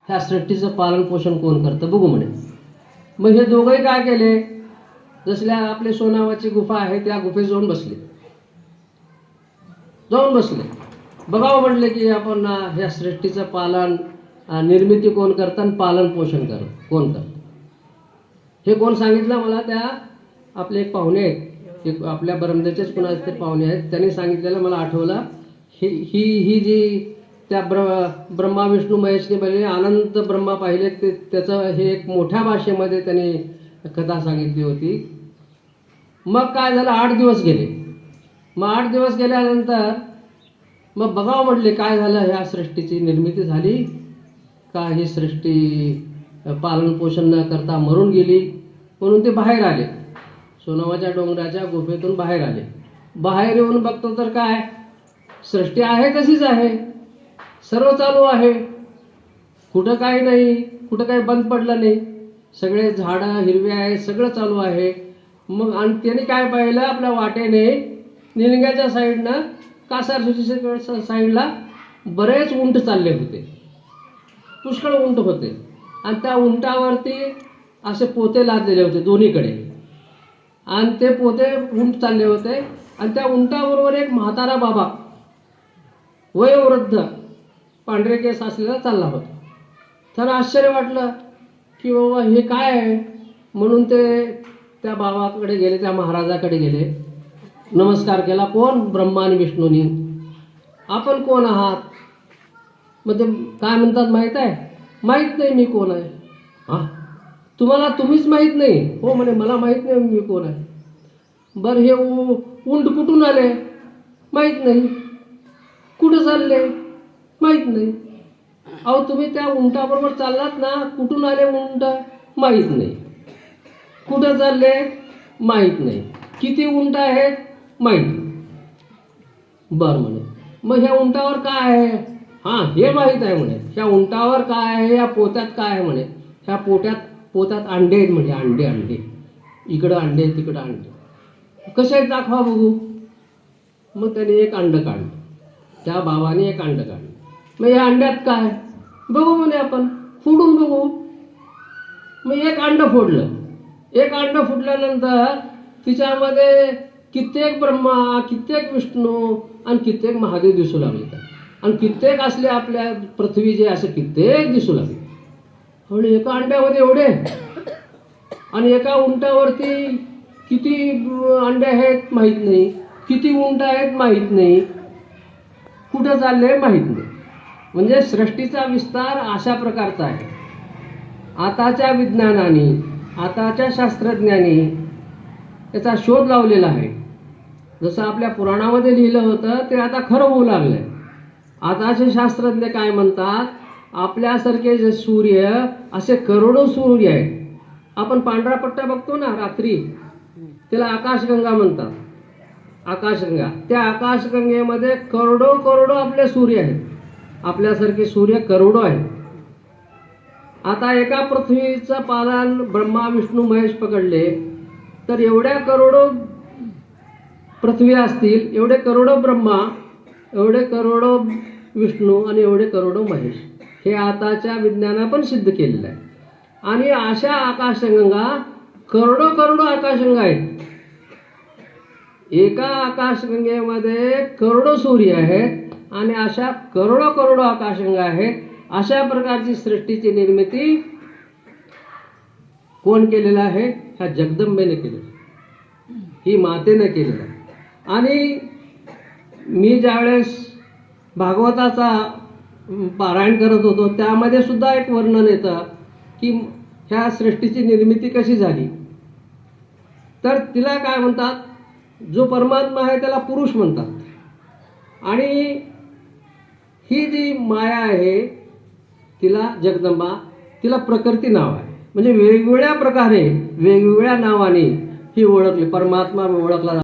ह्या सृष्टीचं पालन पोषण कोण करतं बघू म्हणे. मग हे दोघंही काय केले, जसल्या आपले सोनावाची गुफा आहे त्या गुफेत जाऊन बसले. बघावं म्हटले की आपण ह्या सृष्टीचं पालन निर्मिती कोण करतं आणि पालन पोषण कोण करतं. हे कोण सांगितलं मला, त्या आपले एक पाहुणे आहेत, एक आपल्या ब्रह्मदेवचेच कुणाचे ते पाहुणे आहेत, त्यांनी सांगितलेलं मला आठवलं. ही जी त्या ब्रह्मा विष्णू महेशने पहिले अनंत ब्रह्मा पाहिले त्याचं हे एक मोठ्या भाषेमध्ये त्यांनी कथा सांगितली होती. मग काय झालं, 8 दिवस गेले. मग 8 दिवस गेल्यानंतर मग बघावं म्हटले काय झालं, ह्या सृष्टीची निर्मिती झाली का ही सृष्टी पालन पोषण न करता मरून गेली. म्हणून ते बाहेर आले, सोनावाच्या डोंगराच्या गुफेतून बाहेर आले. बाहेर येऊन बघतो तर काय, सृष्टी आहे तशीच आहे, सर्व चालू आहे, कुठं काही नाही, कुठं काही बंद पडलं नाही, सगळे झाडं हिरवे आहे, सगळं चालू आहे. मग आणि त्याने काय पाहिलं, आपल्या वाटेने निलंग्याच्या साईडनं कासारसूच्या साईडला बरेच उंट चालले होते, पुष्कळ उंट होते. आणि त्या उंटावरती असे पोते लादलेले होते दोन्हीकडे, आणि ते पोते उंट चालले होते. आणि त्या उंटाबरोबर एक म्हातारा बाबा वयोवृद्ध पांढरे केस असलेला चालला होता. त्याला आश्चर्य वाटलं की बाबा हे काय आहे. म्हणून ते त्या बाबाकडे गेले, त्या महाराजाकडे गेले, नमस्कार केला. कोण? ब्रह्मा आणि विष्णूनी. आपण कोण आहात? मग ते काय म्हणतात माहीत आहे? माहीत नाही मी कोण आहे. हा, तुम्हाला तुम्हीच माहीत नाही? हो म्हणे, मला माहीत नाही मी कोण आहे. बरं, हे उंट कुठून आले? माहीत नाही. कुठं चालले? माहीत नाही. अहो, तुम्ही त्या उंटाबरोबर चाललात ना, कुठून आले उंट? माहीत नाही. कुठं चालले? माहीत नाही. किती उंट आहेत? माहीत नाही. बरं म्हणे, मग ह्या उंटावर काय आहे? हां, हे माहीत आहे म्हणे. ह्या उंटावर काय आहे, या पोत्यात काय आहे म्हणे. ह्या पोत्यात अंडे आहेत म्हणजे, अंडे. इकडं अंडे, तिकडं अंडे. कसे आहेत दाखवा बघू. मग त्याने एक अंड काढलं, त्या बाबाने एक अंड काढलं. मग या अंड्यात काय बघू म्हणे, आपण फोडून बघू. मग एक अंड फोडलं. एक अंड फुटल्यानंतर तिच्यामध्ये कित्येक ब्रह्मा, कित्येक विष्णू आणि कित्येक महादेव दिसू लागले. आणि कित्येक असले आपल्या पृथ्वी जे असे कित्येक दिसू लागले. म्हणजे एका अंड्यामध्ये एवढे, आणि एका उंटावरती किती अंडे आहेत माहीत नाही, किती उंट आहेत माहीत नाही, कुठं चालले माहीत नाही. म्हणजे सृष्टीचा विस्तार अशा प्रकारचा आहे. आताच्या विज्ञानाने, आताच्या शास्त्रज्ञांनी याचा शोध लावलेला आहे. जसं आपल्या पुराणामध्ये लिहिलं होतं ते आता खरं होऊ लागलंय. आताचे शास्त्रज्ञ काय म्हणतात, आपल्यासारखे जे सूर्य असे करोडो सूर्य आहेत. आपण पांढरा पट्टा बघतो ना रात्री, त्याला आकाशगंगा म्हणतात. आकाशगंगा, त्या आकाशगंगेमध्ये करोडो आपले सूर्य आहेत. आपल्यासारखे सूर्य करोडो आहेत. आता एका पृथ्वीचं पालन ब्रह्मा विष्णू महेश पकडले तर एवढ्या करोडो पृथ्वी असतील, एवढे करोडो ब्रह्मा, एवढे करोडो विष्णू आणि एवढे करोडो महेश. हे आताच्या विज्ञानाने पण सिद्ध केलेलं आहे. आणि अशा आकाशगंगा करोडो आकाशगंगा आहेत. एका आकाशगंगेमध्ये करोडो सूर्य आहेत आणि अशा करोडो आकाशगंगा आहेत. अशा प्रकारची सृष्टीची निर्मिती कोण केलेलं आहे? ह्या जगदंबेने केलेलं, ही मातेने केलेलं आहे. आणि मी ज्यावेळेस भागवताचा पारायण करत होतो त्यामध्ये सुद्धा एक वर्णन येतं की ह्या सृष्टीची निर्मिती कशी झाली. तर तिला काय म्हणतात, जो परमात्मा आहे त्याला पुरुष म्हणतात. आणि ही जी माया आहे तिला जगदंबा, तिला प्रकृती नाव आहे. म्हणजे वेगवेगळ्या प्रकारे वेगवेगळ्या नावाने ही ओळखली, परमात्मा ओळखला.